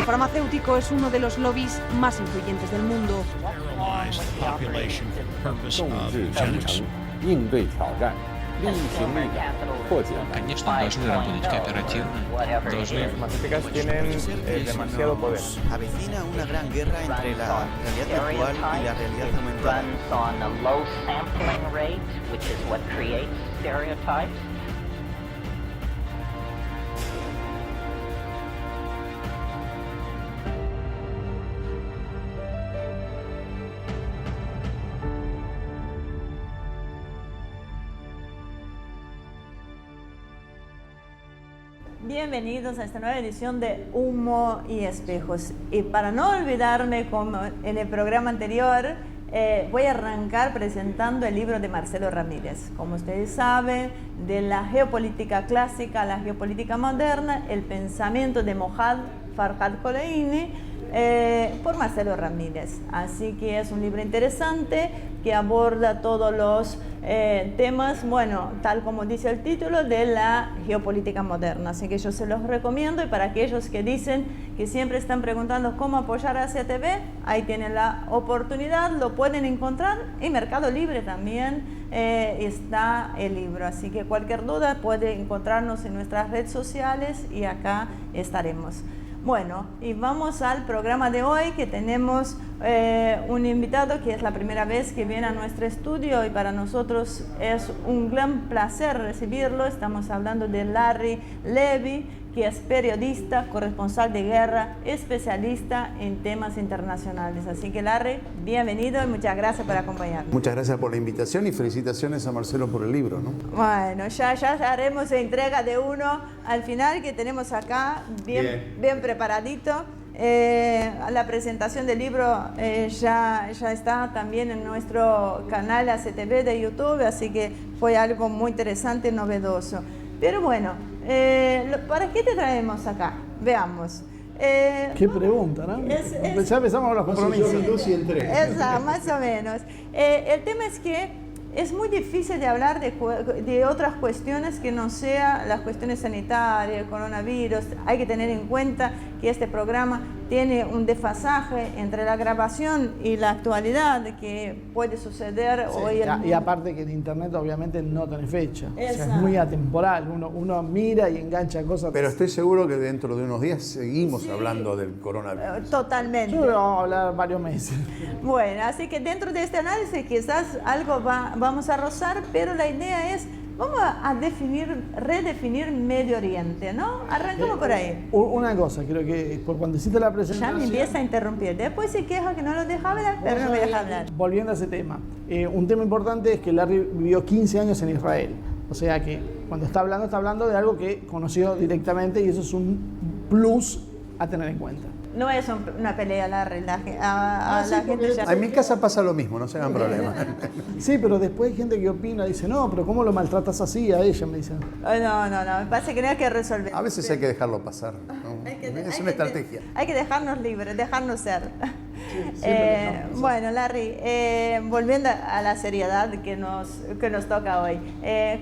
El farmacéutico es uno de los lobbies más influyentes del mundo. 应对挑战，力行力改，破解难题。 Конечно, должны работать кооперативно, должны... Las farmacéuticas tienen demasiado poder. Avecina una gran guerra entre la realidad virtual y la realidad aumentada. Bienvenidos a esta nueva edición de Humo y Espejos. Y para no olvidarme, como en el programa anterior, voy a arrancar presentando el libro de Marcelo Ramírez. Como ustedes saben, de la geopolítica clásica a la geopolítica moderna, el pensamiento de Mohad Farhad Koleini, por Marcelo Ramírez. Así que es un libro interesante que aborda todos los temas, bueno, tal como dice el título, de la geopolítica moderna. Así que yo se los recomiendo, y para aquellos que dicen que siempre están preguntando cómo apoyar a CTV, ahí tienen la oportunidad, lo pueden encontrar en Mercado Libre también. Está el libro, así que cualquier duda puede encontrarnos en nuestras redes sociales y acá estaremos. Bueno, y vamos al programa de hoy, que tenemos un invitado que es la primera vez que viene a nuestro estudio, y para nosotros es un gran placer recibirlo. Estamos hablando de Larry Levy, que es periodista, corresponsal de guerra, especialista en temas internacionales. Así que Larry, bienvenido y muchas gracias por acompañarnos. Muchas gracias por la invitación y felicitaciones a Marcelo por el libro, ¿no? Bueno, ya haremos entrega de uno al final, que tenemos acá bien preparadito. La presentación del libro ya está también en nuestro canal ACTV de YouTube, así que fue algo muy interesante y novedoso. Pero bueno, ¿para qué te traemos acá? Veamos. Qué pregunta, ¿no? Ya empezamos con los compromisos. Esa, más o menos. El tema es que es muy difícil de hablar de otras cuestiones que no sean las cuestiones sanitarias, el coronavirus. Hay que tener en cuenta que este programa tiene un desfasaje entre la grabación y la actualidad que puede suceder hoy. Y aparte que en internet obviamente no tiene fecha. O sea, es muy atemporal. Uno mira y engancha cosas. Pero estoy seguro que dentro de unos días seguimos hablando del coronavirus. Totalmente. Yo creo que vamos a hablar varios meses. Bueno, así que dentro de este análisis quizás algo vamos a rozar, pero la idea es, vamos a redefinir Medio Oriente, ¿no? Arrancamos por ahí. Una cosa, creo que por cuando hiciste la presentación... Ya me empieza a interrumpir. Después se queja que no lo deja hablar, pero no me deja hablar. Volviendo a ese tema, un tema importante es que Larry vivió 15 años en Israel. O sea que cuando está hablando de algo que conoció directamente, y eso es un plus a tener en cuenta. No es una pelea, Larry. La gente ya... En mi casa pasa lo mismo, no se hagan problemas. Sí, pero después hay gente que opina, dice, no, pero ¿cómo lo maltratas así a ella? Me dicen. No, me parece que no hay que resolver. A veces hay que dejarlo pasar, ¿no? Es una estrategia. Hay que dejarnos libres, dejarnos ser. Bueno, Larry, volviendo a la seriedad que nos toca hoy,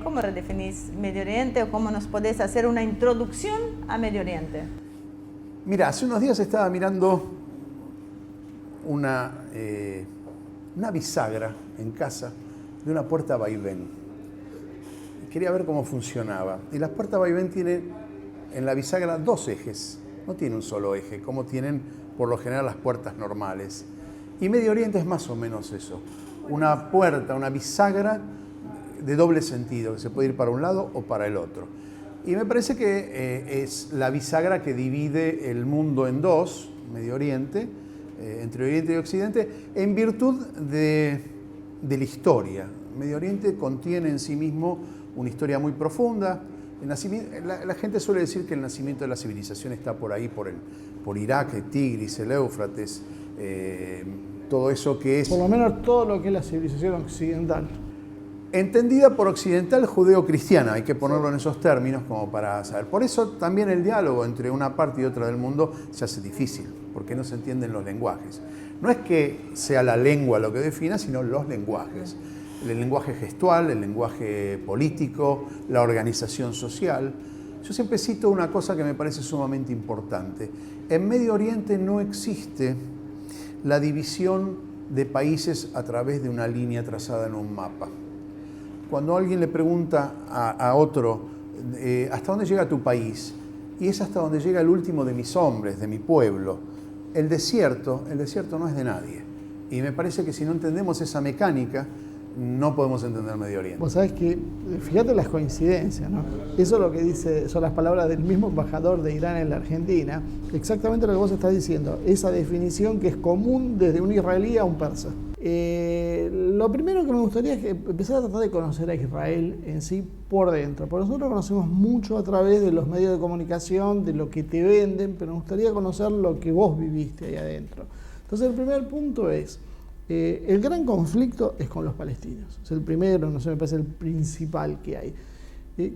¿cómo redefinís Medio Oriente, o cómo nos podés hacer una introducción a Medio Oriente? Mira, hace unos días estaba mirando una bisagra en casa de una puerta vaivén. Quería ver cómo funcionaba. Y las puertas vaivén tienen en la bisagra dos ejes, no tiene un solo eje, como tienen por lo general las puertas normales. Y Medio Oriente es más o menos eso, una puerta, una bisagra de doble sentido, que se puede ir para un lado o para el otro. Y me parece que es la bisagra que divide el mundo en dos, Medio Oriente, entre Oriente y Occidente, en virtud de la historia. Medio Oriente contiene en sí mismo una historia muy profunda. La gente suele decir que el nacimiento de la civilización está por ahí, por Irak, el Tigris, el Éufrates, todo eso que es... Por lo menos todo lo que es la civilización occidental. Entendida por occidental judeo-cristiana, hay que ponerlo en esos términos como para saber. Por eso también el diálogo entre una parte y otra del mundo se hace difícil, porque no se entienden los lenguajes. No es que sea la lengua lo que defina, sino los lenguajes. El lenguaje gestual, el lenguaje político, la organización social. Yo siempre cito una cosa que me parece sumamente importante. En Medio Oriente no existe la división de países a través de una línea trazada en un mapa. Cuando alguien le pregunta a otro, ¿hasta dónde llega tu país? Y es hasta donde llega el último de mis hombres, de mi pueblo. El desierto no es de nadie. Y me parece que si no entendemos esa mecánica, no podemos entender Medio Oriente. Vos sabés que, fíjate las coincidencias, ¿no? Eso es lo que dice, son las palabras del mismo embajador de Irán en la Argentina, exactamente lo que vos estás diciendo, esa definición que es común desde un israelí a un persa. Lo primero que me gustaría es que empezar a tratar de conocer a Israel en sí por dentro, porque nosotros conocemos mucho a través de los medios de comunicación, de lo que te venden, pero me gustaría conocer lo que vos viviste ahí adentro. Entonces el primer punto es, el gran conflicto es con los palestinos. Es el primero, no sé, me parece el principal que hay.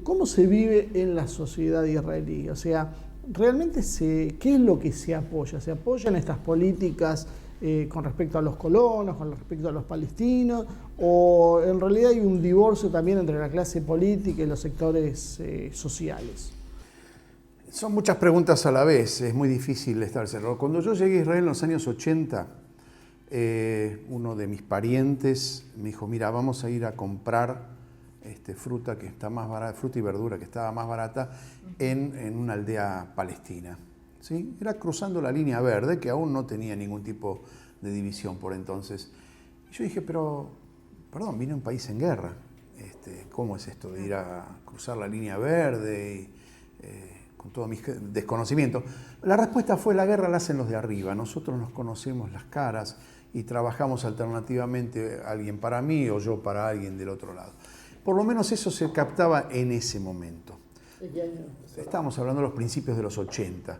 ¿Cómo se vive en la sociedad israelí? O sea, realmente ¿qué es lo que se apoya? ¿Se apoyan estas políticas con respecto a los colonos, con respecto a los palestinos? ¿O en realidad hay un divorcio también entre la clase política y los sectores sociales? Son muchas preguntas a la vez, es muy difícil establecerlo. Cuando yo llegué a Israel en los años 80, uno de mis parientes me dijo, mira, vamos a ir a comprar fruta que está más barata, fruta y verdura que estaba más barata en una aldea palestina. ¿Sí? Era cruzando la línea verde, que aún no tenía ningún tipo de división por entonces. Y yo dije, pero, perdón, vine a un país en guerra. ¿Cómo es esto de ir a cruzar la línea verde? Y, con todo mi desconocimiento. La respuesta fue, la guerra la hacen los de arriba. Nosotros nos conocemos las caras y trabajamos alternativamente, alguien para mí o yo para alguien del otro lado. Por lo menos eso se captaba en ese momento. Estamos hablando de los principios de los 80.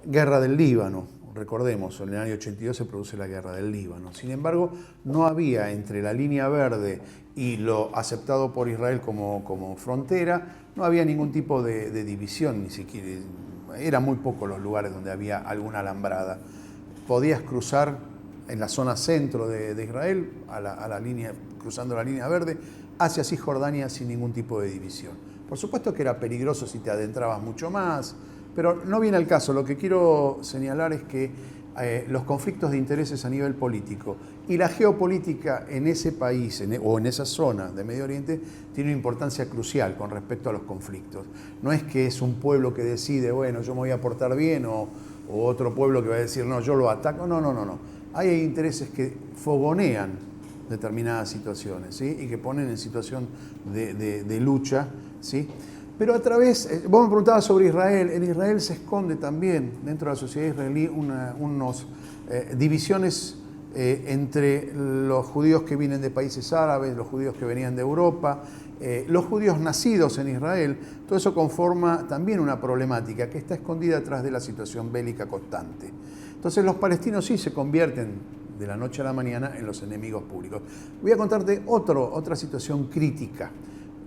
Guerra del Líbano, recordemos, en el año 82 se produce la Guerra del Líbano. Sin embargo, no había entre la línea verde y lo aceptado por Israel como frontera, no había ningún tipo de división, ni siquiera. Eran muy pocos los lugares donde había alguna alambrada. Podías cruzar en la zona centro de Israel, cruzando la línea verde, hacia Cisjordania sin ningún tipo de división. Por supuesto que era peligroso si te adentrabas mucho más, pero no viene al caso. Lo que quiero señalar es que los conflictos de intereses a nivel político y la geopolítica en ese país o en esa zona de Medio Oriente tiene una importancia crucial con respecto a los conflictos. No es que es un pueblo que decide, bueno, yo me voy a portar bien, o otro pueblo que va a decir, no, yo lo ataco. No. Hay intereses que fogonean determinadas situaciones, ¿sí? Y que ponen en situación de lucha, ¿sí? Pero a través, vos me preguntabas sobre Israel, en Israel se esconde también dentro de la sociedad israelí unas divisiones entre los judíos que vienen de países árabes, los judíos que venían de Europa, los judíos nacidos en Israel. Todo eso conforma también una problemática que está escondida atrás de la situación bélica constante. Entonces los palestinos sí se convierten de la noche a la mañana en los enemigos públicos. Voy a contarte otra situación crítica.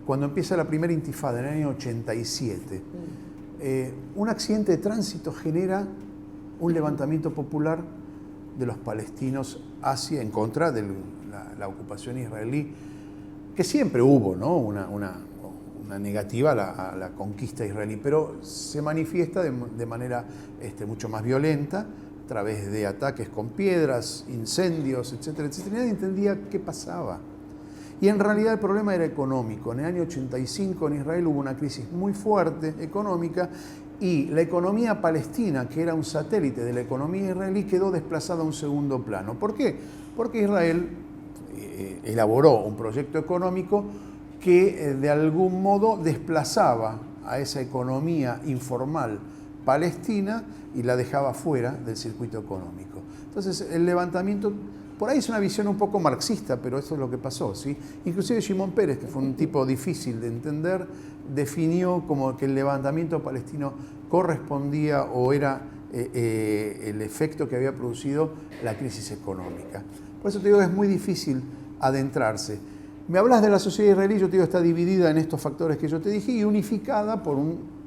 Cuando empieza la primera intifada en el año 87, un accidente de tránsito genera un levantamiento popular de los palestinos en contra de la ocupación israelí, que siempre hubo, ¿no? una negativa a la conquista israelí, pero se manifiesta de manera mucho más violenta, a través de ataques con piedras, incendios, etcétera, etcétera. Nadie entendía qué pasaba. Y en realidad el problema era económico. En el año 85 en Israel hubo una crisis muy fuerte económica y la economía palestina, que era un satélite de la economía israelí, quedó desplazada a un segundo plano. ¿Por qué? Porque Israel elaboró un proyecto económico que de algún modo desplazaba a esa economía informal palestina y la dejaba fuera del circuito económico. Entonces el levantamiento, por ahí es una visión un poco marxista, pero eso es lo que pasó, ¿sí? Inclusive Shimon Peres, que fue un tipo difícil de entender, definió como que el levantamiento palestino correspondía o era el efecto que había producido la crisis económica. Por eso te digo que es muy difícil adentrarse. Me hablas de la sociedad israelí, yo te digo, está dividida en estos factores que yo te dije y unificada por un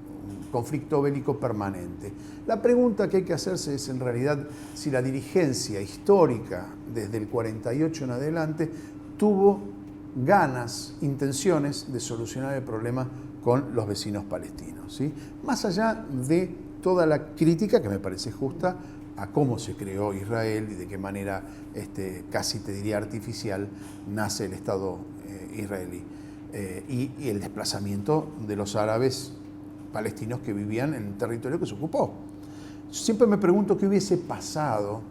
conflicto bélico permanente. La pregunta que hay que hacerse es en realidad si la dirigencia histórica desde el 48 en adelante tuvo ganas, intenciones de solucionar el problema con los vecinos palestinos, ¿sí? Más allá de toda la crítica, que me parece justa, a cómo se creó Israel y de qué manera, casi te diría artificial, nace el Estado israelí. Y el desplazamiento de los árabes palestinos que vivían en el territorio que se ocupó. Siempre me pregunto qué hubiese pasado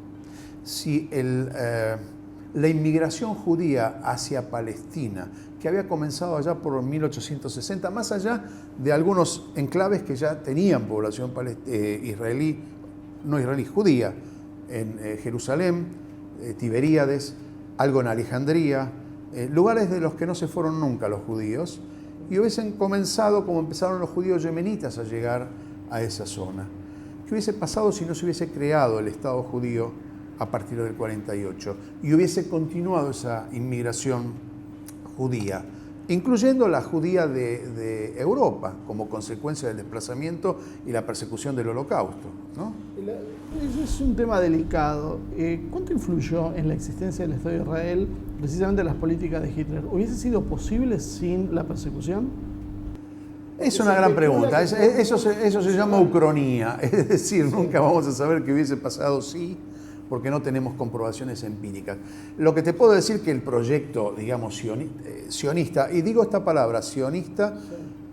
si la inmigración judía hacia Palestina, que había comenzado allá por 1860, más allá de algunos enclaves que ya tenían población israelí, no israelí, judía, en Jerusalén, Tiberíades, algo en Alejandría, lugares de los que no se fueron nunca los judíos, y hubiesen comenzado como empezaron los judíos yemenitas a llegar a esa zona. ¿Qué hubiese pasado si no se hubiese creado el Estado judío a partir del 48 y hubiese continuado esa inmigración judía, incluyendo la judía de Europa, como consecuencia del desplazamiento y la persecución del Holocausto, ¿no? Eso es un tema delicado. ¿Cuánto influyó en la existencia del Estado de Israel precisamente las políticas de Hitler? ¿Hubiese sido posible sin la persecución? Es una gran pregunta. Eso se llama ucronía. Es decir, nunca vamos a saber qué hubiese pasado si, porque no tenemos comprobaciones empíricas. Lo que te puedo decir que el proyecto, digamos, sionista, y digo esta palabra, sionista,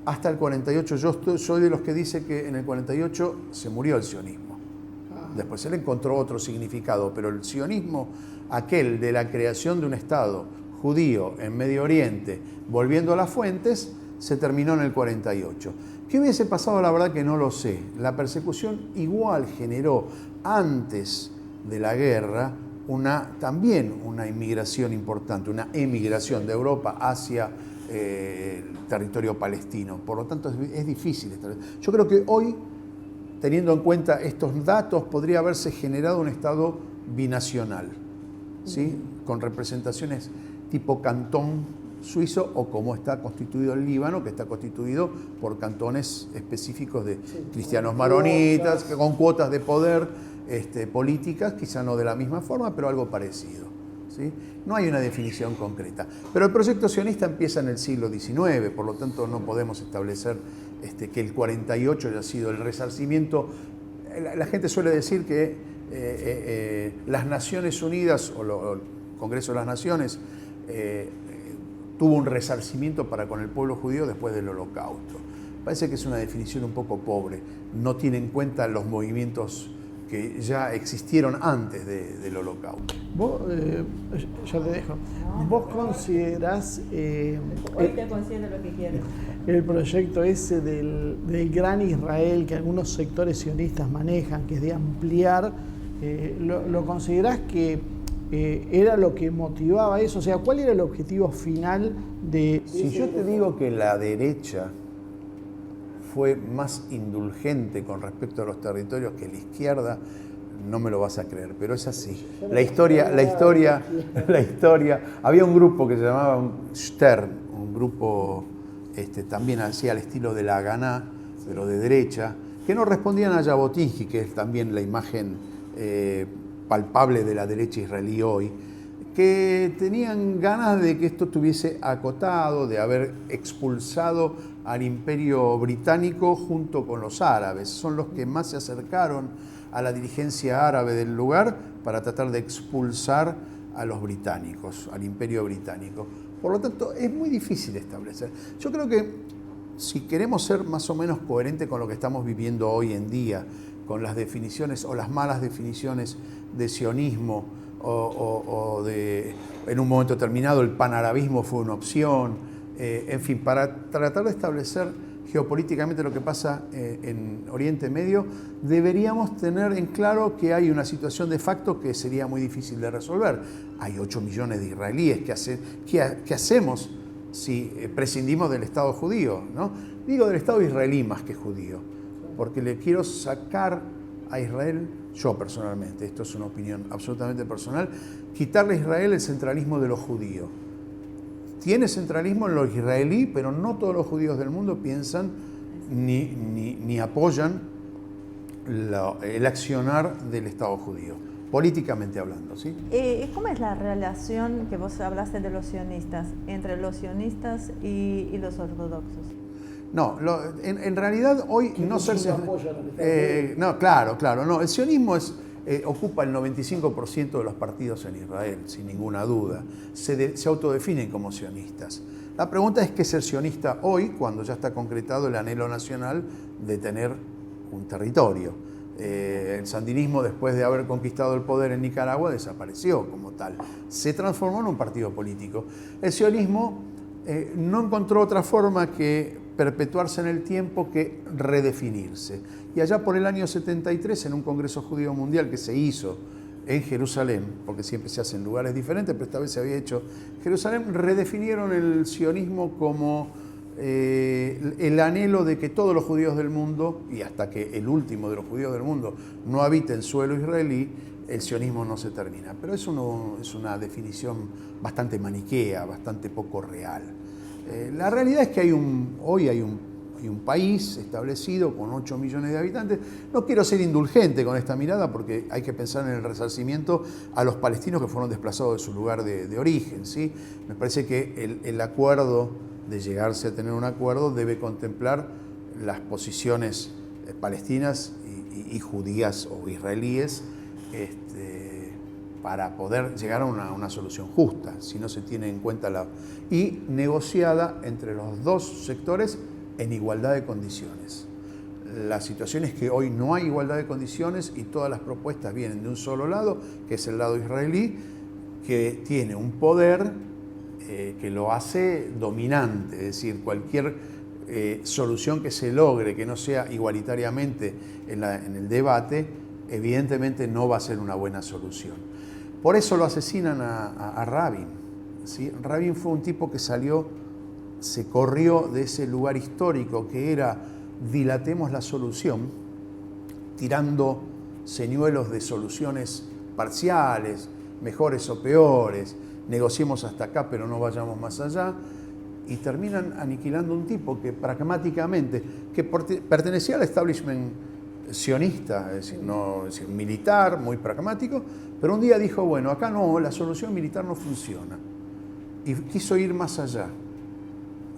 hasta el 48, yo soy de los que dice que en el 48 se murió el sionismo. Después él encontró otro significado, pero el sionismo, aquel de la creación de un Estado judío en Medio Oriente, volviendo a las fuentes, se terminó en el 48. ¿Qué hubiese pasado? La verdad que no lo sé. La persecución igual generó antes de la guerra también una inmigración importante, una emigración de Europa hacia el territorio palestino. Por lo tanto, es difícil. Yo creo que hoy, teniendo en cuenta estos datos, podría haberse generado un Estado binacional, ¿sí? Con representaciones tipo cantón suizo o como está constituido el Líbano, que está constituido por cantones específicos de cristianos maronitas, con cuotas de poder políticas, quizá no de la misma forma, pero algo parecido, ¿sí? No hay una definición concreta. Pero el proyecto sionista empieza en el siglo XIX, por lo tanto no podemos establecer que el 48 haya sido el resarcimiento. La gente suele decir que las Naciones Unidas o el Congreso de las Naciones tuvo un resarcimiento para con el pueblo judío después del Holocausto. Parece que es una definición un poco pobre, no tiene en cuenta los movimientos que ya existieron antes del Holocausto. Vos, ya te dejo, ¿vos considerás Hoy te considero lo que quieres. el proyecto ese del Gran Israel que algunos sectores sionistas manejan, que es de ampliar, lo considerás que era lo que motivaba eso? O sea, ¿cuál era el objetivo final de Si yo te digo que la derecha fue más indulgente con respecto a los territorios que la izquierda, no me lo vas a creer, pero es así. La historia, había un grupo que se llamaba Stern, un grupo también así al estilo de la Haganá, pero de derecha, que no respondían a Jabotinsky, que es también la imagen palpable de la derecha israelí hoy, que tenían ganas de que esto estuviese acotado, de haber expulsado al imperio británico junto con los árabes. Son los que más se acercaron a la dirigencia árabe del lugar para tratar de expulsar a los británicos, al imperio británico. Por lo tanto, es muy difícil establecer. Yo creo que si queremos ser más o menos coherentes con lo que estamos viviendo hoy en día, con las definiciones o las malas definiciones de sionismo o de, en un momento determinado, el panarabismo fue una opción, en fin, para tratar de establecer geopolíticamente lo que pasa en Oriente Medio, deberíamos tener en claro que hay una situación de facto que sería muy difícil de resolver. Hay 8 millones de israelíes. ¿Qué hacemos si prescindimos del Estado judío, ¿no? Digo del Estado israelí más que judío, porque le quiero sacar a Israel, yo personalmente, esto es una opinión absolutamente personal, quitarle a Israel el centralismo de lo judío. Tiene centralismo en lo israelí, pero no todos los judíos del mundo piensan ni apoyan el accionar del Estado judío. políticamente hablando, ¿sí? ¿Cómo es la relación que vos hablaste de los sionistas, entre los sionistas y los ortodoxos? No, en realidad hoy no ser... no, claro, no. El sionismo ocupa el 95% de los partidos en Israel, sin ninguna duda. Se autodefinen como sionistas. La pregunta es qué es ser sionista hoy, cuando ya está concretado el anhelo nacional de tener un territorio. El sandinismo, después de haber conquistado el poder en Nicaragua, desapareció como tal. Se transformó en un partido político. El sionismo no encontró otra forma que perpetuarse en el tiempo que redefinirse. Y allá por el año 73, en un Congreso Judío Mundial que se hizo en Jerusalén, porque siempre se hace en lugares diferentes, pero esta vez se había hecho en Jerusalén, redefinieron el sionismo como el anhelo de que todos los judíos del mundo, y hasta que el último de los judíos del mundo no habite en suelo israelí, el sionismo no se termina. Pero es una definición bastante maniquea, bastante poco real. La realidad es que hoy hay un país establecido con 8 millones de habitantes. No quiero ser indulgente con esta mirada porque hay que pensar en el resarcimiento a los palestinos que fueron desplazados de su lugar de origen, ¿sí? Me parece que el acuerdo, de llegarse a tener un acuerdo, debe contemplar las posiciones palestinas y judías o israelíes para poder llegar a una solución justa, si no se tiene en cuenta y negociada entre los dos sectores en igualdad de condiciones. La situación es que hoy no hay igualdad de condiciones y todas las propuestas vienen de un solo lado, que es el lado israelí, que tiene un poder que lo hace dominante, es decir, cualquier solución que se logre que no sea igualitariamente en el debate, evidentemente no va a ser una buena solución. Por eso lo asesinan a Rabin, ¿sí? Rabin fue un tipo que se corrió de ese lugar histórico que era dilatemos la solución, tirando señuelos de soluciones parciales, mejores o peores, negociemos hasta acá pero no vayamos más allá, y terminan aniquilando un tipo que pragmáticamente, que pertenecía al establishment sionista, es decir, militar, muy pragmático, pero un día dijo, bueno, acá no, la solución militar no funciona, y quiso ir más allá,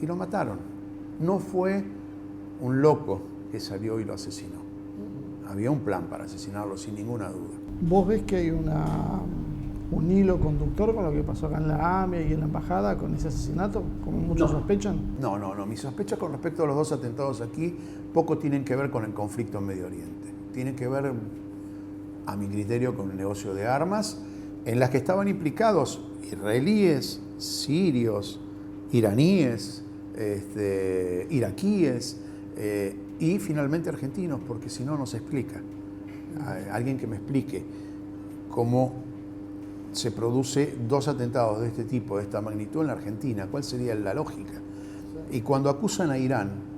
y lo mataron. No fue un loco que salió y lo asesinó. Había un plan para asesinarlo, sin ninguna duda. ¿Vos ves que hay un hilo conductor con lo que pasó acá en la AMIA y en la embajada con ese asesinato, como muchos sospechan? No. Mis sospechas con respecto a los 2 atentados aquí poco tienen que ver con el conflicto en Medio Oriente. Tienen que ver, a mi criterio, con el negocio de armas en las que estaban implicados israelíes, sirios, iraníes, iraquíes y finalmente argentinos, porque si no, no se explica. Alguien que me explique cómo se produce 2 atentados de este tipo, de esta magnitud en la Argentina. ¿Cuál sería la lógica? Y cuando acusan a Irán,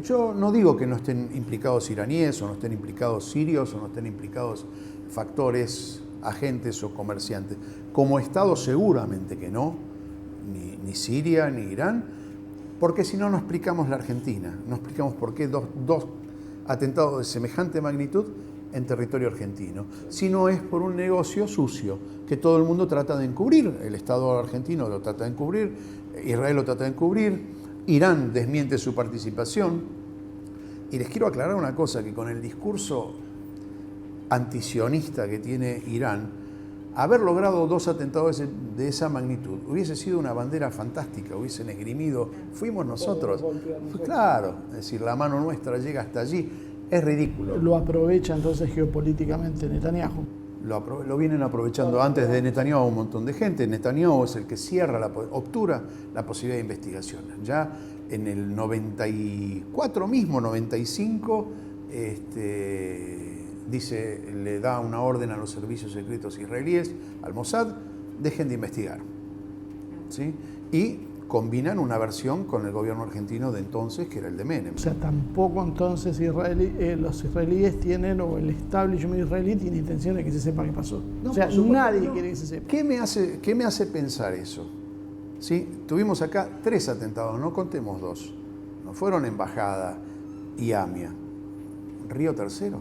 yo no digo que no estén implicados iraníes, o no estén implicados sirios, o no estén implicados factores, agentes o comerciantes. Como Estado seguramente que no, ni Siria ni Irán, porque si no, no explicamos la Argentina, no explicamos por qué dos atentados de semejante magnitud en territorio argentino, sino es por un negocio sucio que todo el mundo trata de encubrir. El Estado argentino lo trata de encubrir, Israel lo trata de encubrir, Irán desmiente su participación. Y les quiero aclarar una cosa, que con el discurso antisionista que tiene Irán, haber logrado 2 atentados de esa magnitud hubiese sido una bandera fantástica, hubiesen esgrimido, fuimos nosotros. Claro, es decir, la mano nuestra llega hasta allí. Es ridículo. Lo aprovecha entonces geopolíticamente Netanyahu. Lo vienen aprovechando antes de Netanyahu un montón de gente. Netanyahu es el que obtura la posibilidad de investigación. Ya en el 94 mismo, 95, le da una orden a los servicios secretos israelíes, al Mossad, dejen de investigar. ¿Sí? Y combinan una versión con el gobierno argentino de entonces, que era el de Menem. O sea, tampoco entonces los israelíes tienen, o el establishment israelí tiene intención de que se sepa qué pasó. No, o sea, nadie quiere que se sepa. ¿Qué me hace pensar eso? ¿Sí? Tuvimos acá 3 atentados, no contemos 2. No fueron Embajada y AMIA. Río Tercero.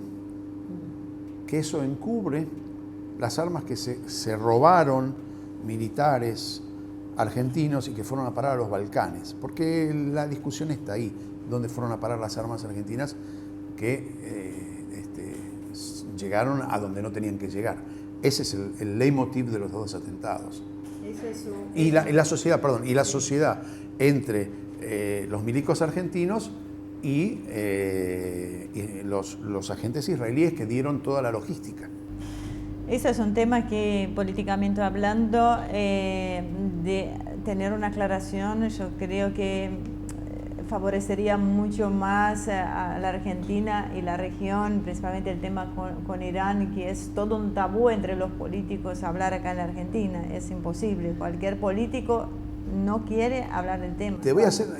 Que eso encubre las armas que se robaron militares argentinos y que fueron a parar a los Balcanes, porque la discusión está ahí, dónde fueron a parar las armas argentinas que llegaron a donde no tenían que llegar. Ese es el leitmotiv de los dos atentados. Y la sociedad entre los milicos argentinos y los agentes israelíes que dieron toda la logística. Ese es un tema que, políticamente hablando, de tener una aclaración, yo creo que favorecería mucho más a la Argentina y la región, principalmente el tema con Irán, que es todo un tabú entre los políticos hablar acá en la Argentina. Es imposible, cualquier político no quiere hablar del tema.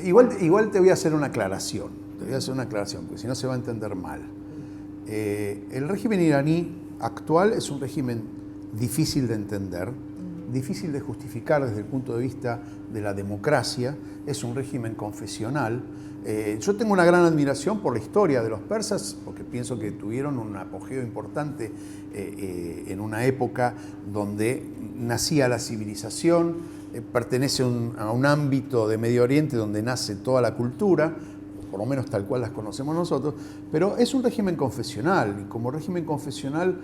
Igual te voy a hacer una aclaración, porque si no se va a entender mal. El régimen iraní actual es un régimen difícil de entender, difícil de justificar desde el punto de vista de la democracia, es un régimen confesional. Yo tengo una gran admiración por la historia de los persas, porque pienso que tuvieron un apogeo importante en una época donde nacía la civilización, pertenece a un ámbito de Medio Oriente donde nace toda la cultura, por lo menos tal cual las conocemos nosotros, pero es un régimen confesional, y como régimen confesional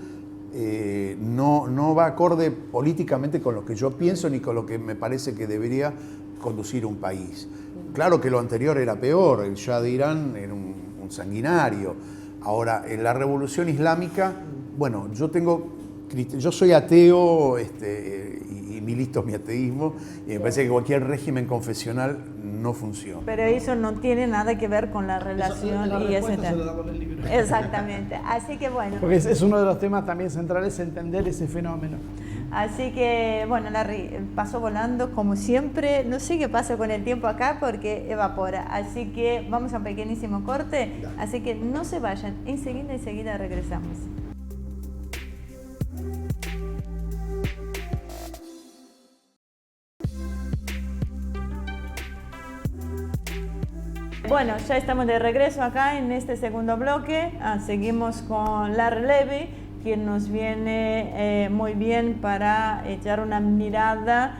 no va acorde políticamente con lo que yo pienso ni con lo que me parece que debería conducir un país. Claro que lo anterior era peor, el Shah de Irán era un sanguinario. Ahora, en la revolución islámica, bueno, yo soy ateo y milito mi ateísmo, y me parece que cualquier régimen confesional no funciona. Pero eso no tiene nada que ver con la relación y ese tema. Exactamente. Así que bueno. Porque es uno de los temas también centrales, entender ese fenómeno. Así que, bueno, Larry, pasó volando como siempre. No sé qué pasa con el tiempo acá porque evapora. Así que vamos a un pequeñísimo corte. Así que no se vayan. Enseguida regresamos. Bueno, ya estamos de regreso acá en este segundo bloque. Seguimos con Larry Levy, quien nos viene muy bien para echar una mirada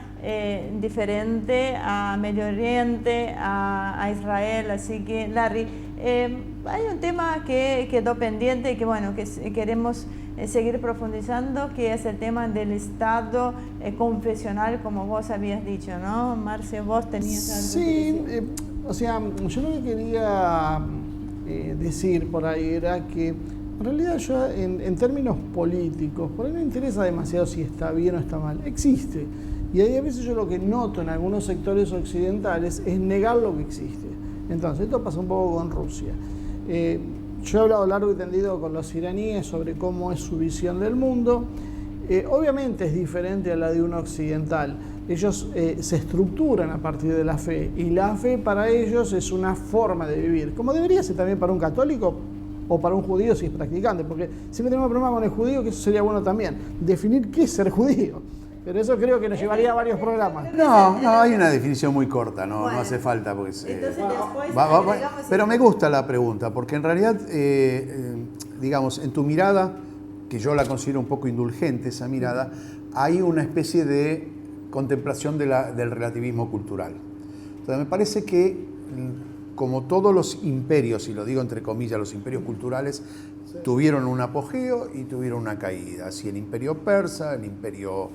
diferente a Medio Oriente, a Israel. Así que, Larry, hay un tema que quedó pendiente y que, bueno, que queremos seguir profundizando, que es el tema del Estado confesional, como vos habías dicho, ¿no? Marcio, vos tenías algo Sí, o sea, yo lo que quería decir por ahí era que en realidad yo en términos políticos, por ahí no me interesa demasiado si está bien o está mal, existe. Y ahí a veces yo lo que noto en algunos sectores occidentales es negar lo que existe. Entonces, esto pasa un poco con Rusia. Yo he hablado largo y tendido con los iraníes sobre cómo es su visión del mundo. Obviamente es diferente a la de un occidental. Ellos se estructuran a partir de la fe, y la fe para ellos es una forma de vivir, como debería ser también para un católico o para un judío si es practicante, porque siempre tenemos problema con el judío, que eso sería bueno también, definir qué es ser judío. Pero eso creo que nos llevaría a varios programas. No, hay una definición muy corta, no hace falta. Porque pero me gusta la pregunta, porque en realidad, digamos, en tu mirada, que yo la considero un poco indulgente, esa mirada, hay una especie de contemplación del relativismo cultural. Entonces me parece que, como todos los imperios, y lo digo entre comillas, los imperios culturales, tuvieron un apogeo y tuvieron una caída. Así el imperio persa, el imperio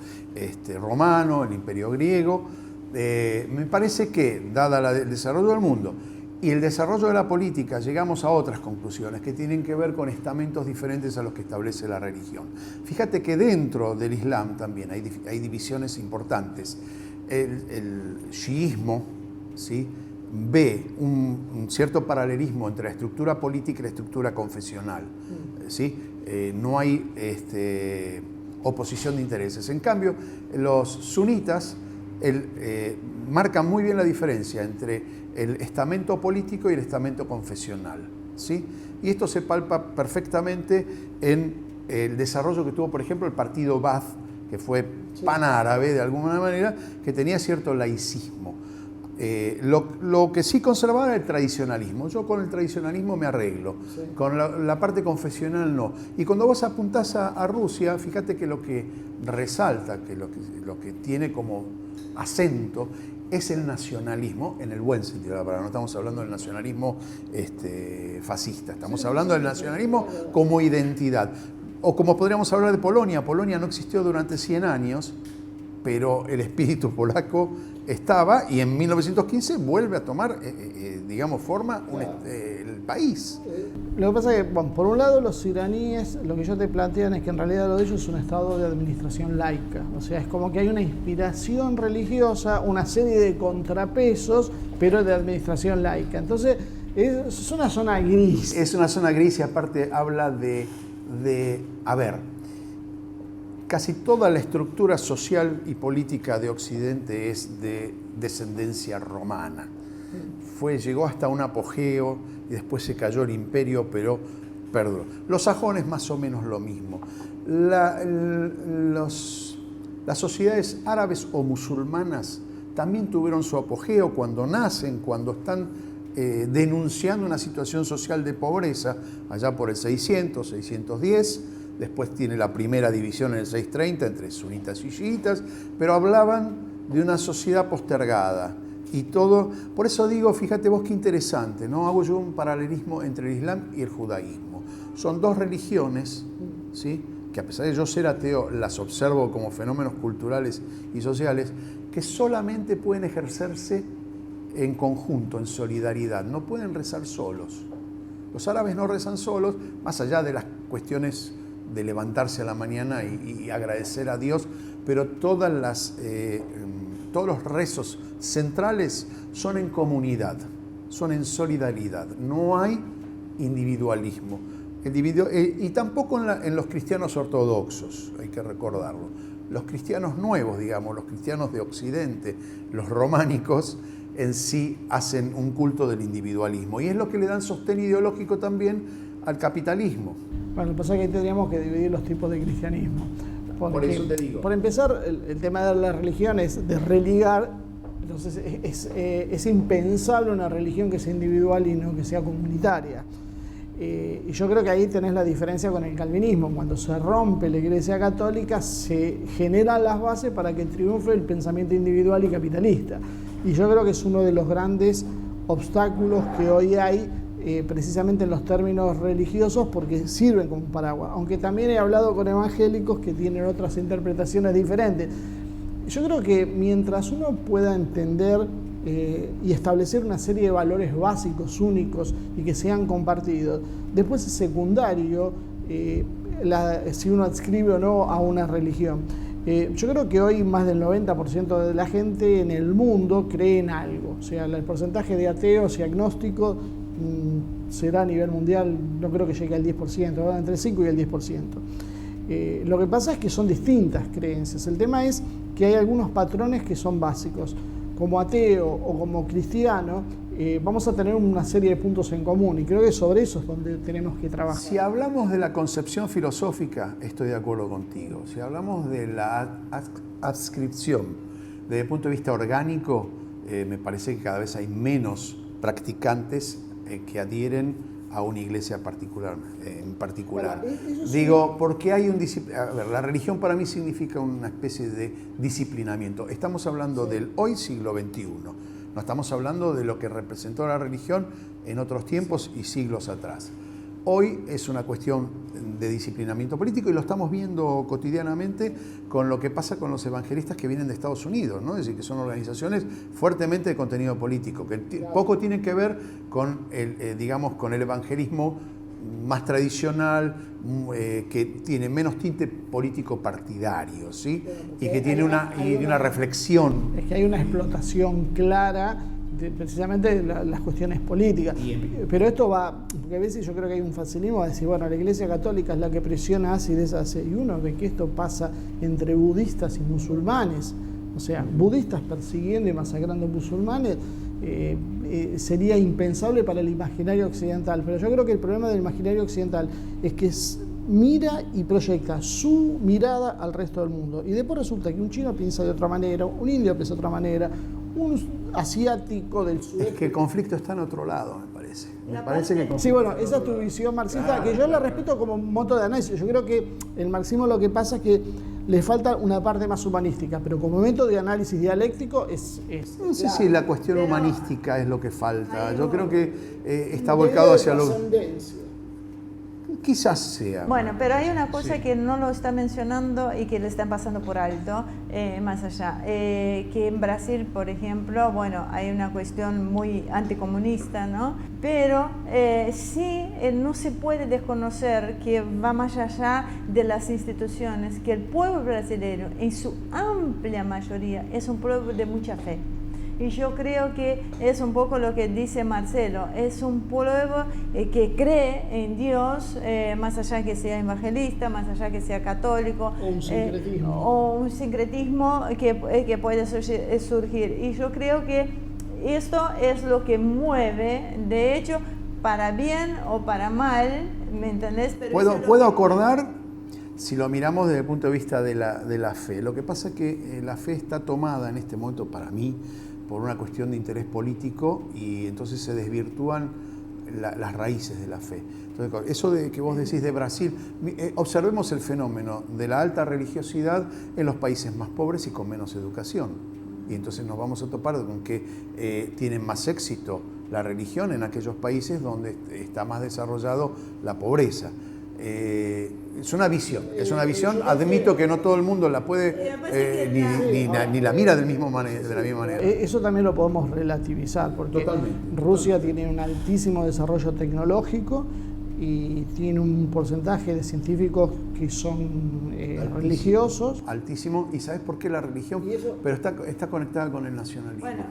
romano, el imperio griego. Me parece que, dada el desarrollo del mundo y el desarrollo de la política, llegamos a otras conclusiones que tienen que ver con estamentos diferentes a los que establece la religión. Fíjate que dentro del Islam también hay divisiones importantes. El chiismo, ¿sí?, ve un cierto paralelismo entre la estructura política y la estructura confesional, ¿sí? No hay oposición de intereses. En cambio, los sunitas marcan muy bien la diferencia entre el estamento político y el estamento confesional, ¿sí? Y esto se palpa perfectamente en el desarrollo que tuvo, por ejemplo, el partido Ba'ath, que fue panárabe de alguna manera, que tenía cierto laicismo. Lo que sí conservaba era el tradicionalismo. Yo con el tradicionalismo me arreglo, sí. Con la parte confesional no. Y cuando vos apuntás a Rusia, fíjate que lo que resalta, que lo que tiene como acento es el nacionalismo, en el buen sentido de la palabra. No estamos hablando del nacionalismo fascista, estamos hablando del nacionalismo como identidad. O como podríamos hablar de Polonia. Polonia no existió durante 100 años, pero el espíritu polaco estaba, y en 1915 vuelve a tomar, digamos, forma el país. Lo que pasa es que, bueno, por un lado los iraníes, lo que ellos te plantean es que en realidad lo de ellos es un estado de administración laica. O sea, es como que hay una inspiración religiosa, una serie de contrapesos, pero de administración laica. Entonces, es una zona gris. Es una zona gris y aparte habla a ver, casi toda la estructura social y política de Occidente es de descendencia romana. Llegó hasta un apogeo y después se cayó el imperio, pero perdón. Los sajones más o menos lo mismo. Las sociedades árabes o musulmanas también tuvieron su apogeo cuando nacen, cuando están denunciando una situación social de pobreza, allá por el 600, 610, después tiene la primera división en el 630 entre sunitas y chiitas, pero hablaban de una sociedad postergada y todo. Por eso digo, fíjate vos qué interesante, ¿no? Hago yo un paralelismo entre el Islam y el judaísmo. Son dos religiones, ¿sí?, que a pesar de yo ser ateo, las observo como fenómenos culturales y sociales, que solamente pueden ejercerse en conjunto, en solidaridad, no pueden rezar solos. Los árabes no rezan solos, más allá de las cuestiones de levantarse a la mañana y agradecer a Dios, pero todos los rezos centrales son en comunidad, son en solidaridad, no hay individualismo. Y tampoco en los cristianos ortodoxos, hay que recordarlo. Los cristianos nuevos, digamos, los cristianos de Occidente, los románicos, en sí hacen un culto del individualismo. Y es lo que le dan sostén ideológico también al capitalismo. Bueno, lo que pasa es que ahí tendríamos que dividir los tipos de cristianismo. Por eso te digo. Por empezar, el tema de la religión es de religar. Entonces es impensable una religión que sea individual y no que sea comunitaria. Y yo creo que ahí tenés la diferencia con el calvinismo. Cuando se rompe la Iglesia Católica, se generan las bases para que triunfe el pensamiento individual y capitalista. Y yo creo que es uno de los grandes obstáculos que hoy hay, precisamente en los términos religiosos, porque sirven como paraguas. Aunque también he hablado con evangélicos que tienen otras interpretaciones diferentes. Yo creo que mientras uno pueda entender y establecer una serie de valores básicos, únicos y que sean compartidos, después es secundario si uno adscribe o no a una religión. Yo creo que hoy más del 90% de la gente en el mundo cree en algo. O sea, el porcentaje de ateos y agnósticos será a nivel mundial, no creo que llegue al 10%, ¿verdad? Entre el 5 y el 10%. Lo que pasa es que son distintas creencias. El tema es que hay algunos patrones que son básicos. Como ateo o como cristiano, vamos a tener una serie de puntos en común y creo que sobre eso es donde tenemos que trabajar. Si hablamos de la concepción filosófica, estoy de acuerdo contigo. Si hablamos de la adscripción desde el punto de vista orgánico, me parece que cada vez hay menos practicantes que adhieren a una iglesia en particular. Digo, porque hay la religión para mí significa una especie de disciplinamiento. Estamos hablando del hoy siglo XXI. No estamos hablando de lo que representó la religión en otros tiempos y siglos atrás. Hoy es una cuestión de disciplinamiento político y lo estamos viendo cotidianamente con lo que pasa con los evangelistas que vienen de Estados Unidos, ¿no? Es decir, que son organizaciones fuertemente de contenido político, que poco tienen que ver con con el evangelismo más tradicional, que tiene menos tinte político partidario, ¿sí? Y que tiene una reflexión. Es que hay una explotación clara precisamente las cuestiones políticas. Pero esto va, porque a veces yo creo que hay un facilismo a decir, bueno, la Iglesia Católica es la que presiona, hace y deshace, y uno ve que esto pasa entre budistas y musulmanes, o sea, budistas persiguiendo y masacrando musulmanes, sería impensable para el imaginario occidental. Pero yo creo que el problema del imaginario occidental es que mira y proyecta su mirada al resto del mundo, y después resulta que un chino piensa de otra manera, un indio piensa de otra manera, un asiático del sur. Es que el conflicto está en otro lado, me parece. Me parece que el Sí, conflicto bueno, esa es tu visión marxista, que yo la respeto como modo de análisis. Yo creo que el marxismo lo que pasa es que le falta una parte más humanística, pero como método de análisis dialéctico es no sé si la cuestión humanística es lo que falta. Yo creo que está volcado hacia lo... Quizás sea. Bueno, pero hay una cosa que no lo está mencionando y que le están pasando por alto, más allá. Que en Brasil, por ejemplo, bueno, hay una cuestión muy anticomunista, ¿no? Pero sí, no se puede desconocer que va más allá de las instituciones, que el pueblo brasileño, en su amplia mayoría, es un pueblo de mucha fe. Y yo creo que es un poco lo que dice Marcelo, es un pueblo que cree en Dios, más allá que sea evangelista, más allá que sea católico, o un sincretismo que puede surgir. Y yo creo que esto es lo que mueve, de hecho, para bien o para mal, ¿me entendés? Pero puedo acordar, si lo miramos desde el punto de vista de la fe. Lo que pasa es que la fe está tomada en este momento, para mí, por una cuestión de interés político, y entonces se desvirtúan las raíces de la fe. Entonces, eso de que vos decís de Brasil, observemos el fenómeno de la alta religiosidad en los países más pobres y con menos educación. Y entonces nos vamos a topar con que tienen más éxito la religión en aquellos países donde está más desarrollado la pobreza. Es una visión, admito que no todo el mundo la puede, ni la mira de la misma manera. Eso también lo podemos relativizar, porque Rusia tiene un altísimo desarrollo tecnológico y tiene un porcentaje de científicos que son religiosos. Altísimo. ¿Y sabes por qué la religión? Pero está conectada con el nacionalismo. Bueno,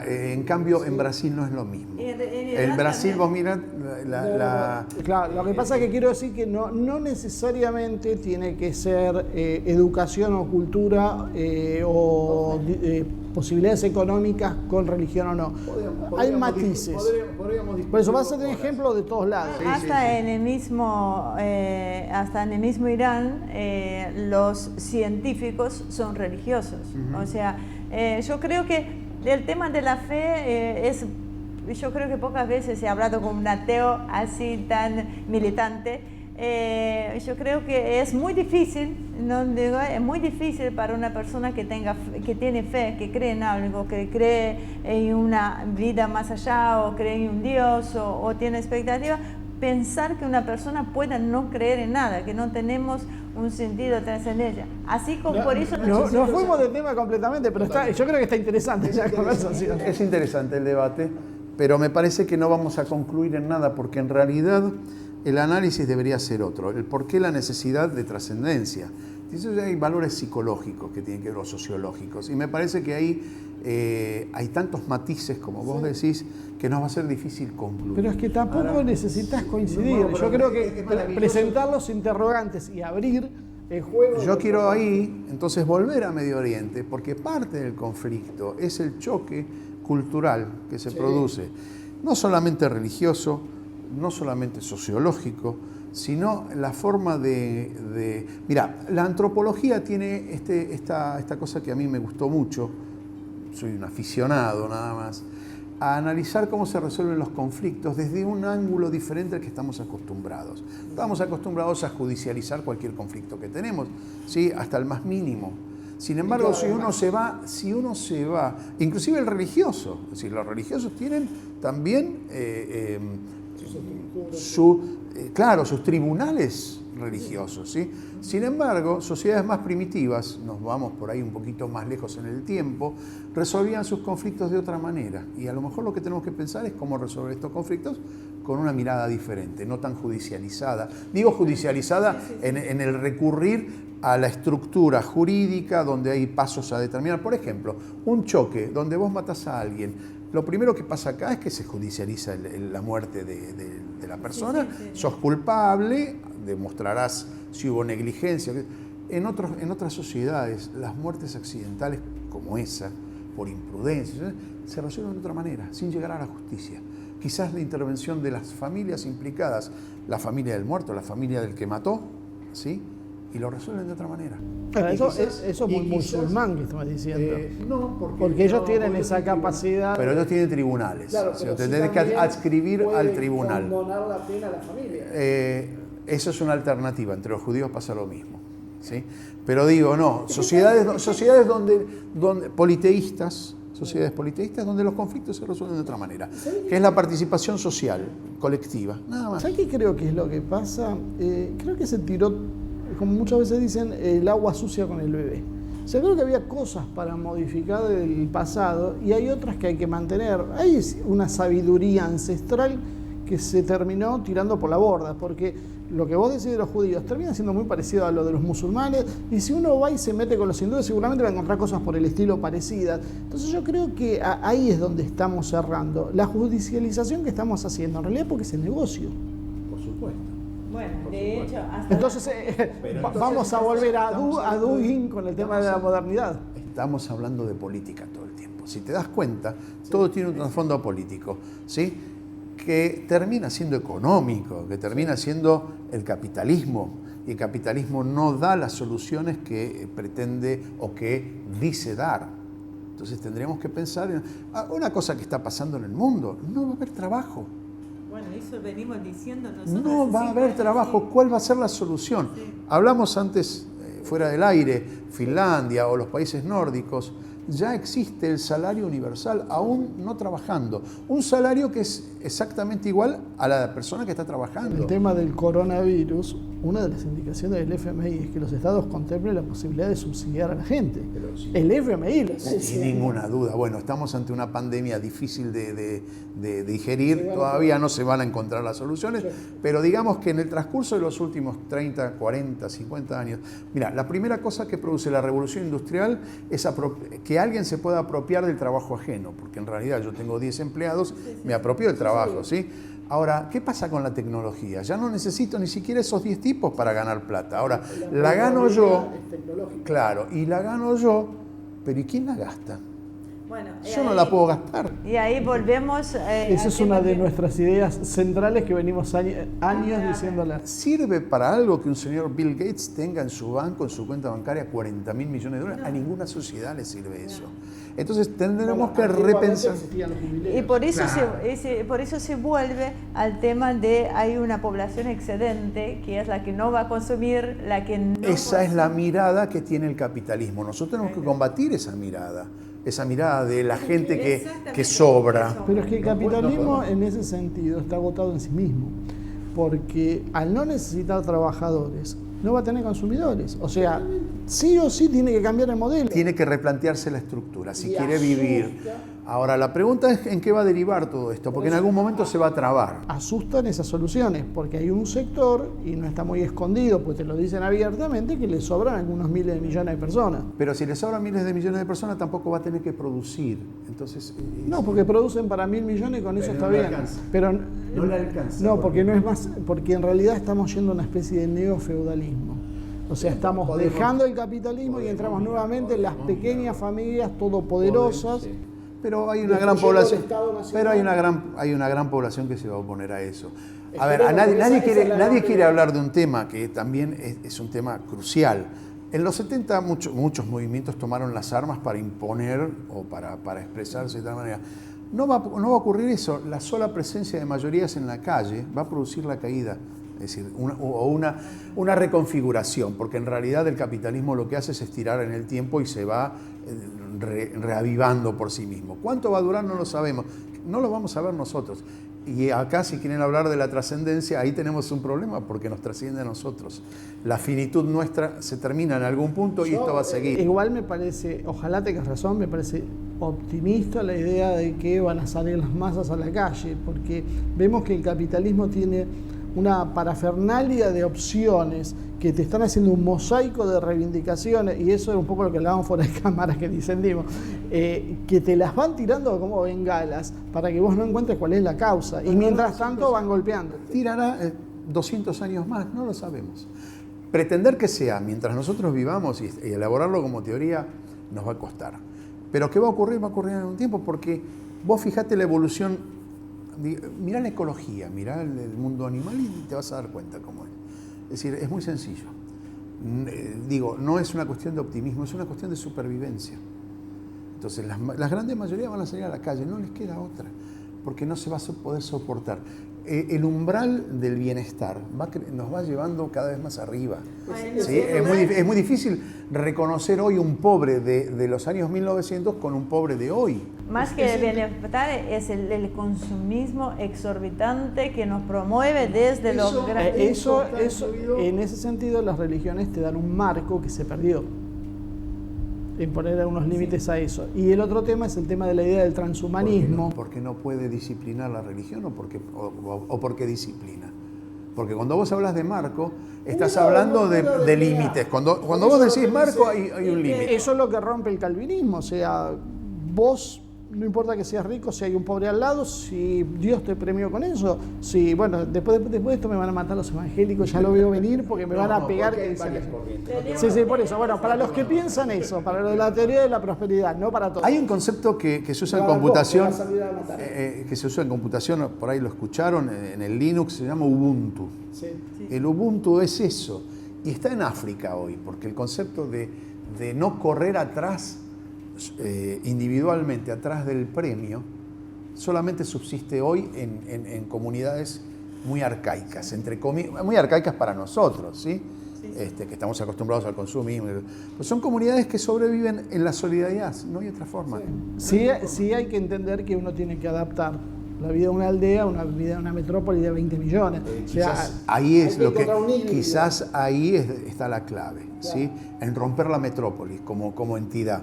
en cambio, en Brasil no es lo mismo. En Brasil, vos mirás Claro, lo que pasa es que quiero decir que no necesariamente tiene que ser educación o cultura o posibilidades económicas con religión o no. Hay matices. Por eso vas a tener ejemplos de todos lados. Hasta en el mismo Irán, los científicos son religiosos. O sea, yo creo que el tema de la fe yo creo que pocas veces he hablado con un ateo así tan militante. Yo creo que es muy difícil, es muy difícil para una persona que tiene fe, que cree en algo, que cree en una vida más allá, o cree en un Dios, o tiene expectativa, pensar que una persona pueda no creer en nada, que no tenemos un sentido trascendencia. Así como por eso... Nos fuimos del tema completamente, pero yo creo que está interesante esa conversación. Es interesante el debate, pero me parece que no vamos a concluir en nada, porque en realidad el análisis debería ser otro. El por qué la necesidad de trascendencia. Entonces hay valores psicológicos que tienen que ver, o sociológicos. Y me parece que ahí hay tantos matices, como vos decís, que nos va a ser difícil concluir. Pero es que tampoco necesitas coincidir. Yo creo que presentar los interrogantes y abrir el juego... Yo quiero ahí, entonces, volver a Medio Oriente, porque parte del conflicto es el choque cultural que se produce, no solamente religioso, no solamente sociológico, sino la forma de... Mira, la antropología tiene esta cosa que a mí me gustó mucho, soy un aficionado nada más, a analizar cómo se resuelven los conflictos desde un ángulo diferente al que estamos acostumbrados. Estamos acostumbrados a judicializar cualquier conflicto que tenemos, ¿sí? Hasta el más mínimo. Sin embargo, si uno se va, inclusive el religioso, es decir, los religiosos tienen también sus tribunales religiosos, ¿sí? Sin embargo, sociedades más primitivas, nos vamos por ahí un poquito más lejos en el tiempo, resolvían sus conflictos de otra manera. Y a lo mejor lo que tenemos que pensar es cómo resolver estos conflictos con una mirada diferente, no tan judicializada. Digo judicializada en el recurrir a la estructura jurídica donde hay pasos a determinar. Por ejemplo, un choque donde vos matás a alguien, lo primero que pasa acá es que se judicializa la muerte de la persona, sos culpable, demostrarás si hubo negligencia. En otras sociedades, las muertes accidentales como esa, por imprudencia, se resuelven de otra manera, sin llegar a la justicia. Quizás la intervención de las familias implicadas, la familia del muerto, la familia del que mató, ¿sí? y lo resuelven de otra manera. Claro, Y eso quizás- es muy y quizás- musulmán que estamos diciendo. No, porque ellos tienen esa capacidad. Pero ellos tienen tribunales. Claro, o sea, pero te sí tenés que también adscribir al pueden tribunal. condonar la pena a la familia. Eso es una alternativa. Entre los judíos pasa lo mismo. ¿Sí? Pero digo, no, sociedades donde politeístas, sociedades politeístas donde los conflictos se resuelven de otra manera, que es la participación social, colectiva, nada más. ¿Sabes qué creo que es lo que pasa? Creo que se tiró, como muchas veces dicen, el agua sucia con el bebé. O sea, creo que había cosas para modificar del pasado y hay otras que hay que mantener. Hay una sabiduría ancestral que se terminó tirando por la borda, porque lo que vos decís de los judíos termina siendo muy parecido a lo de los musulmanes, y si uno va y se mete con los hindúes seguramente va a encontrar cosas por el estilo parecidas. Entonces yo creo que ahí es donde estamos cerrando. La judicialización que estamos haciendo, en realidad porque es el negocio. Por supuesto. Bueno, de hecho, hasta Entonces vamos a volver a Dugin con el tema de la modernidad. Estamos hablando de política todo el tiempo. Si te das cuenta, todo tiene un trasfondo político, ¿sí? Que termina siendo económico, que termina siendo el capitalismo. Y el capitalismo no da las soluciones que pretende o que dice dar. Entonces tendríamos que pensar en una cosa que está pasando en el mundo. No va a haber trabajo. bueno, eso venimos diciendo nosotros. No va a haber trabajo. ¿Cuál va a ser la solución? Hablamos antes, fuera del aire, Finlandia o los países nórdicos. Ya existe el salario universal, aún no trabajando. Un salario que es exactamente igual a la persona que está trabajando. El tema del coronavirus, una de las indicaciones del FMI es que los estados contemplen la posibilidad de subsidiar a la gente. El FMI lo hace. Sin ninguna duda. Bueno, estamos ante una pandemia difícil de digerir, todavía no se van a encontrar las soluciones, pero digamos que en el transcurso de los últimos 30, 40, 50 años, mira, la primera cosa que produce la revolución industrial es que alguien se pueda apropiar del trabajo ajeno, porque en realidad yo tengo 10 empleados, me apropio del trabajo, ¿sí? Ahora, ¿qué pasa con la tecnología? Ya no necesito ni siquiera esos 10 tipos para ganar plata. Ahora, la gano yo, claro, y la gano yo, pero ¿y quién la gasta? Bueno, Yo no la puedo gastar. Y ahí volvemos. Esa es una de nuestras ideas centrales que venimos años diciéndola. ¿Sirve para algo que un señor Bill Gates tenga en su banco, en su cuenta bancaria, 40.000 millones de dólares? A ninguna sociedad le sirve eso. Entonces tendremos que repensar. Y por eso, por eso se vuelve al tema de hay una población excedente que es la que no va a consumir, la que no. Esa es la mirada que tiene el capitalismo. Nosotros tenemos que combatir esa mirada de la gente que sobra. Pero es que el capitalismo en ese sentido está agotado en sí mismo, porque al no necesitar trabajadores, no va a tener consumidores. O sea, sí o sí tiene que cambiar el modelo. Tiene que replantearse la estructura, si quiere vivir. Ahora, la pregunta es en qué va a derivar todo esto, porque en algún momento se va a trabar. Asustan esas soluciones, porque hay un sector, y no está muy escondido, pues te lo dicen abiertamente, que le sobran algunos miles de millones de personas. Pero si le sobran miles de millones de personas, tampoco va a tener que producir. Entonces, no, porque producen para 1.000 millones y con eso está no le bien. alcanza. Pero no le alcanza. No, porque no es más, porque en realidad estamos yendo a una especie de neofeudalismo. O sea, estamos dejando el capitalismo y entramos nuevamente en las pequeñas familias todopoderosas. Pero hay una gran población. Pero hay una gran población que se va a oponer a eso. A ver, nadie quiere hablar de un tema que también es un tema crucial. En los 70 muchos movimientos tomaron las armas para imponer o para expresarse de tal manera. No va a ocurrir eso. La sola presencia de mayorías en la calle va a producir la caída. Es decir, una reconfiguración, porque en realidad el capitalismo lo que hace es estirar en el tiempo y se va reavivando por sí mismo. ¿Cuánto va a durar? No lo sabemos. No lo vamos a ver nosotros. Y acá, si quieren hablar de la trascendencia, ahí tenemos un problema porque nos trasciende a nosotros. La finitud nuestra se termina en algún punto y esto va a seguir. Igual me parece, ojalá tengas razón, me parece optimista la idea de que van a salir las masas a la calle, porque vemos que el capitalismo tiene una parafernalia de opciones que te están haciendo un mosaico de reivindicaciones, y eso es un poco lo que hablábamos fuera de cámaras que discendimos, que te las van tirando como bengalas para que vos no encuentres cuál es la causa, y mientras tanto van golpeando. ¿Tirará 200 años más? No lo sabemos. Pretender que sea mientras nosotros vivamos y elaborarlo como teoría nos va a costar. Pero ¿qué va a ocurrir? Va a ocurrir en un tiempo, porque vos fijate la evolución. Mirá la ecología, mirá el mundo animal y te vas a dar cuenta cómo es. Es decir, es muy sencillo. digo, no es una cuestión de optimismo, es una cuestión de supervivencia. Entonces las grandes mayorías van a salir a la calle, no les queda otra, porque no se va a poder soportar. El umbral del bienestar nos va llevando cada vez más arriba. ¿Sí? Es muy difícil reconocer hoy un pobre de los años 1900 con un pobre de hoy. Más que el bienestar es el consumismo exorbitante que nos promueve desde los grandes... Eso, en ese sentido, las religiones te dan un marco que se perdió, en poner algunos límites a eso. Y el otro tema es el tema de la idea del transhumanismo. ¿Por qué no puede disciplinar la religión o por qué disciplina? Porque cuando vos hablas de marco, estás hablando de límites. Cuando vos decís marco, hay un límite. Eso es lo que rompe el calvinismo. O sea, vos, no importa que seas rico, si hay un pobre al lado, si Dios te premió con eso, si, bueno, después de esto me van a matar los evangélicos, ya lo veo venir porque me van a pegar. Sí, por eso. Bueno, para los que piensan eso, para lo de la teoría de la prosperidad, no para todos. Hay un concepto que se usa en computación, por ahí lo escucharon, en el Linux se llama Ubuntu. Sí. El Ubuntu es eso, y está en África hoy, porque el concepto de no correr atrás, individualmente atrás del premio, solamente subsiste hoy en comunidades muy arcaicas, muy arcaicas para nosotros, ¿sí? Que estamos acostumbrados al consumismo. Pues son comunidades que sobreviven en la solidaridad, no hay otra forma. Sí hay que entender que uno tiene que adaptar la vida de una aldea a una vida de una metrópoli de 20 millones. Quizás ahí está la clave, ¿sí? En romper la metrópoli como entidad,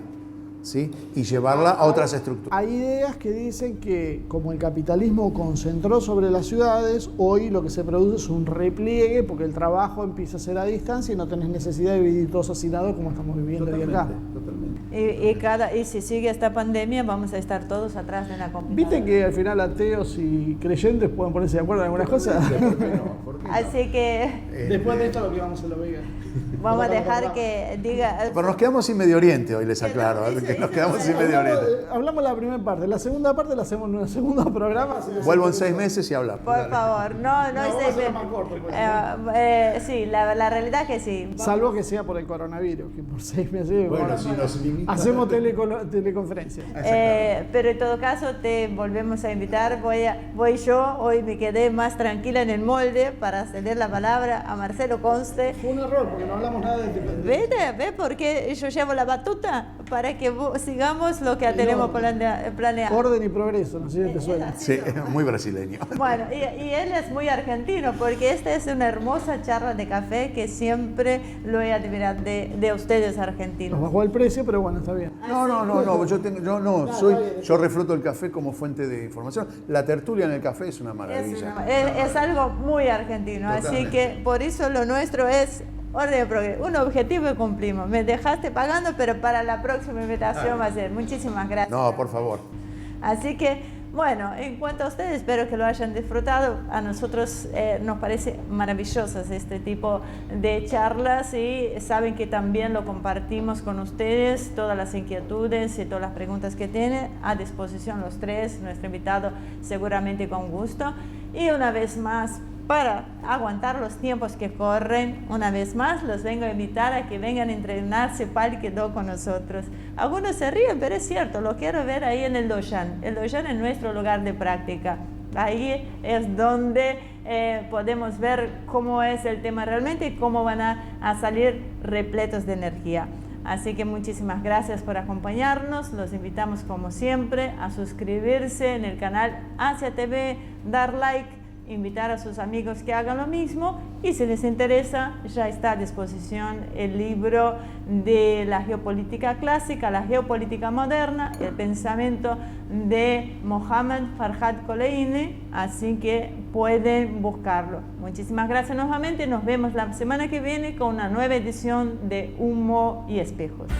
¿sí? Y llevarla a otras estructuras. Hay ideas que dicen que como el capitalismo concentró sobre las ciudades, hoy lo que se produce es un repliegue porque el trabajo empieza a ser a distancia y no tenés necesidad de vivir todos hacinados como estamos viviendo hoy acá. Totalmente. Y si sigue esta pandemia vamos a estar todos atrás de la computadora. ¿Viste que al final ateos y creyentes pueden ponerse de acuerdo en algunas cosas? ¿Por qué no? Así que después de esto lo que vamos a lo vegan. Vamos a dejar que diga... Pero nos quedamos sin Medio Oriente hoy, les aclaro. Nos quedamos sin Medio Oriente. Hablamos la primera parte, la segunda parte la hacemos en un segundo programa. Vuelvo en 6 meses y hablamos. Por favor, no es 6 meses. Sí, la realidad es que sí. Salvo que sea por el coronavirus, que por 6 meses bueno, si nos limitan, hacemos teleconferencias. Pero en todo caso te volvemos a invitar. Voy yo, hoy me quedé más tranquila en el molde para ceder la palabra a Marcelo Conste. Fue un error porque no hablamos nada de ¿Ve por qué yo llevo la batuta? Para que sigamos lo que tenemos planeado. Orden y progreso, no sé si te suena. Sí, muy brasileño. Bueno, y él es muy argentino, porque esta es una hermosa charla de café que siempre lo he admirado de ustedes argentinos. Nos bajó el precio, pero bueno, está bien. No, yo refloto el café como fuente de información. La tertulia en el café es una maravilla. Es algo muy argentino, totalmente. Así que por eso lo nuestro es orden de progreso, un objetivo que cumplimos. Me dejaste pagando, pero para la próxima invitación va a ser. Muchísimas gracias. No, por favor. Así que, bueno, en cuanto a ustedes, espero que lo hayan disfrutado. A nosotros nos parece maravillosas este tipo de charlas y saben que también lo compartimos con ustedes, todas las inquietudes y todas las preguntas que tienen a disposición los tres, nuestro invitado seguramente con gusto. Y una vez más, para aguantar los tiempos que corren, una vez más los vengo a invitar a que vengan a entrenarse Palkido con nosotros. Algunos se ríen, pero es cierto, lo quiero ver ahí en el Dojan. El Dojan es nuestro lugar de práctica. Ahí es donde podemos ver cómo es el tema realmente y cómo van a salir repletos de energía. Así que muchísimas gracias por acompañarnos. Los invitamos como siempre a suscribirse en el canal Asia TV, dar like, invitar a sus amigos que hagan lo mismo y si les interesa ya está a disposición el libro de la geopolítica clásica, la geopolítica moderna, el pensamiento de Mohammad Farhad Koleini, así que pueden buscarlo. Muchísimas gracias nuevamente, nos vemos la semana que viene con una nueva edición de Humo y Espejos.